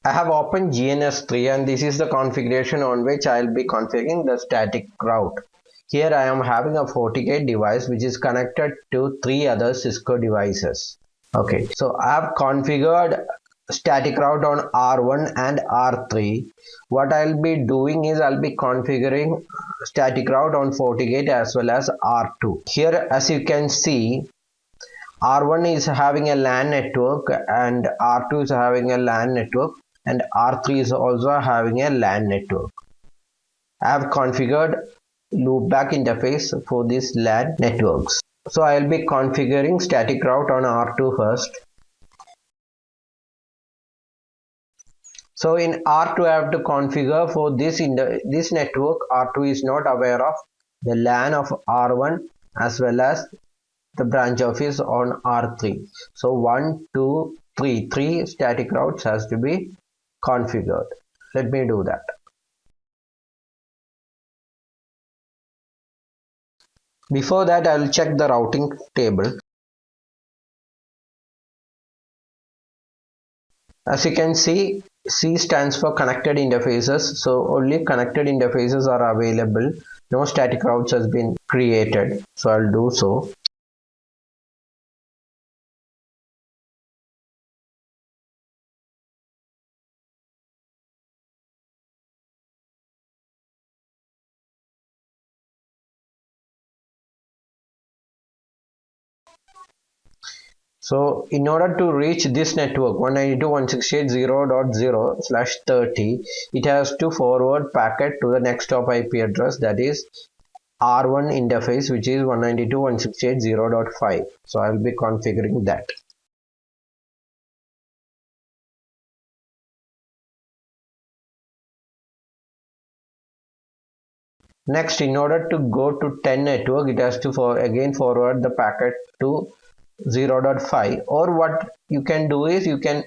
I have opened GNS3 and this is the configuration on which I will be configuring the static route. Here I am having a FortiGate device which is connected to 3 other Cisco devices. Okay, so I have configured static route on R1 and R3. What I'll be doing is I'll be configuring static route on FortiGate as well as R2. Here as you can see, R1 is having a LAN network and R2 is having a LAN network and R3 is also having a LAN network. I have configured loopback interface for these LAN networks. So I will be configuring static route on R2 first. So in R2 I have to configure for this network. R2 is not aware of the LAN of R1 as well as the branch office on R3. So 1, 2, 3, 3 static routes has to be configured. Let me do that. Before that, I will check the routing table. As you can see, C stands for connected interfaces. So only connected interfaces are available. No static routes has been created. So I'll do so. So in order to reach this network 192.168.0.0/30, it has to forward packet to the next hop IP address, that is R1 interface, which is 192.168.0.5. So I will be configuring that. Next, in order to go to 10 network, it has to again forward the packet to 0.5, or what you can do is you can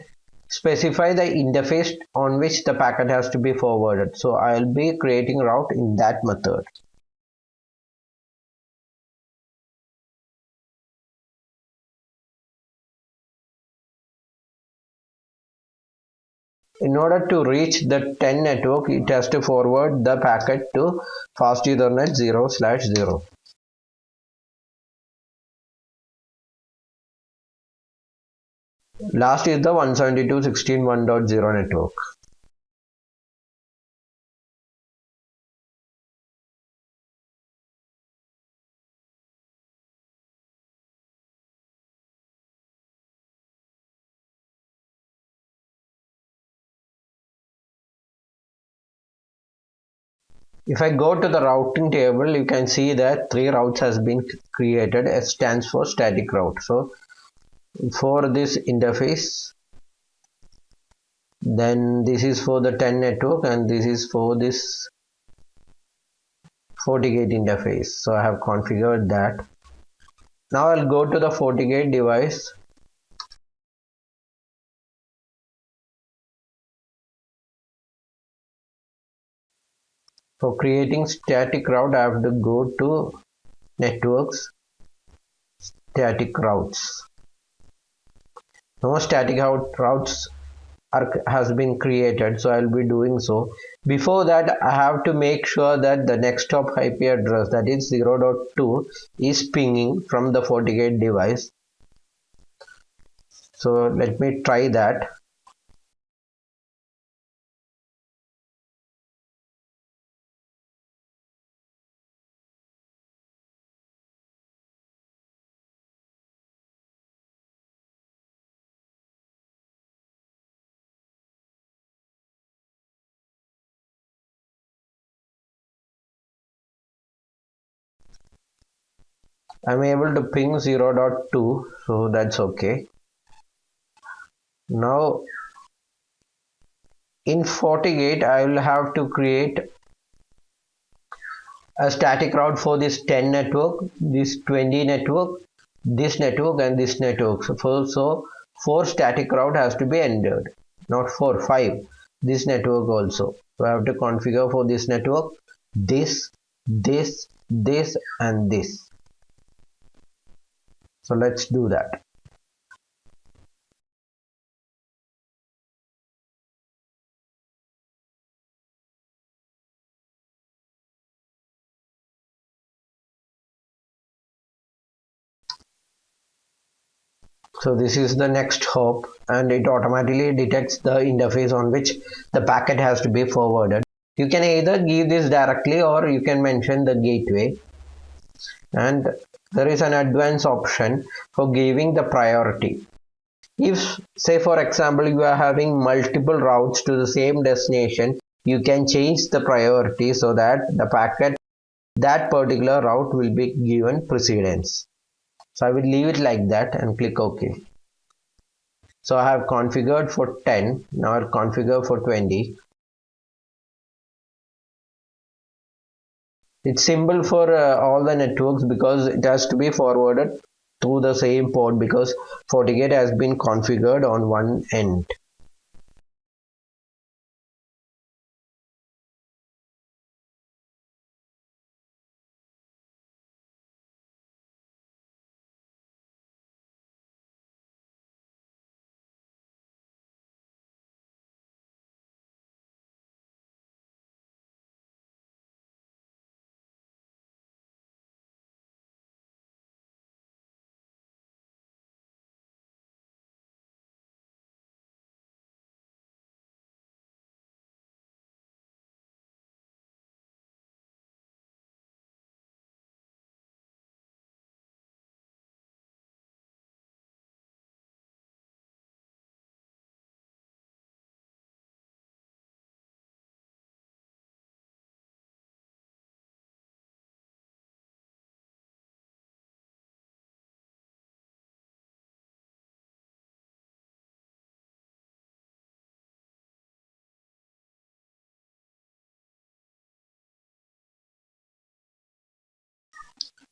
specify the interface on which the packet has to be forwarded. So I will be creating route in that method. In order to reach the 10 network, it has to forward the packet to fast Ethernet 0/0. Last is the 172.168.1.0 network. If I go to the routing table, you can see that 3 routes has been created. S stands for static route. So for this interface, then this is for the 10 network and this is for this FortiGate interface. So I have configured that. Now I'll go to the FortiGate device. For creating static route, I have to go to networks, static routes. No static routes has been created, so I'll be doing so. Before that, I have to make sure that the next hop IP address, that is 0.2, is pinging from the FortiGate device. So let me try that. I'm able to ping 0.2, so that's okay. Now in FortiGate, I will have to create a static route for this 10 network, this 20 network, this network and this network. So 4 static route has to be entered, not 4, 5. This network also. So I have to configure for this network this, this, this and this. So let's do that. So this is the next hop, and it automatically detects the interface on which the packet has to be forwarded. You can either give this directly or you can mention the gateway, and there is an advanced option for giving the priority. If, say for example, you are having multiple routes to the same destination, you can change the priority so that the packet, that particular route, will be given precedence. So I will leave it like that and click OK. So I have configured for 10. Now I'll configure for 20. It's simple for all the networks because it has to be forwarded through the same port because FortiGate has been configured on one end.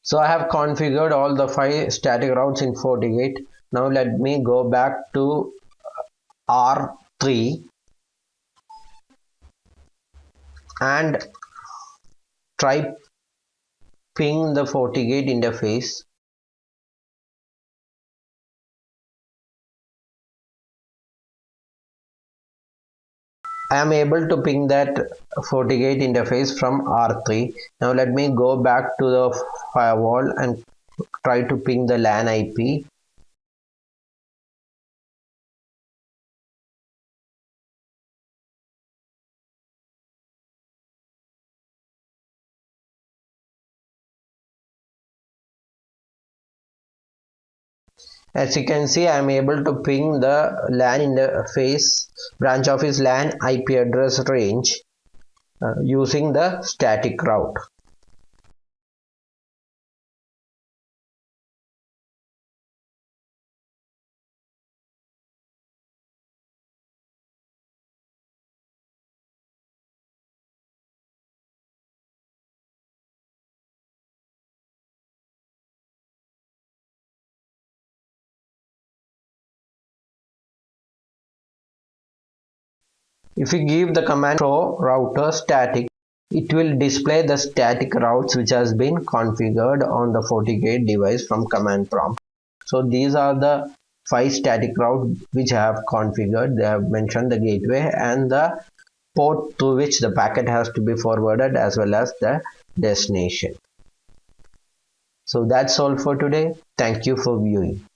So I have configured all the 5 static routes in FortiGate. Now let me go back to R3 and try ping the FortiGate interface. I am able to ping that FortiGate interface from R3. Now let me go back to the firewall and try to ping the LAN IP. As you can see, I am able to ping the LAN interface branch office LAN IP address range using the static route. If you give the command show router static, it will display the static routes which has been configured on the FortiGate device from command prompt. So these are the 5 static routes which I have configured. They have mentioned the gateway and the port to which the packet has to be forwarded as well as the destination. So that's all for today. Thank you for viewing.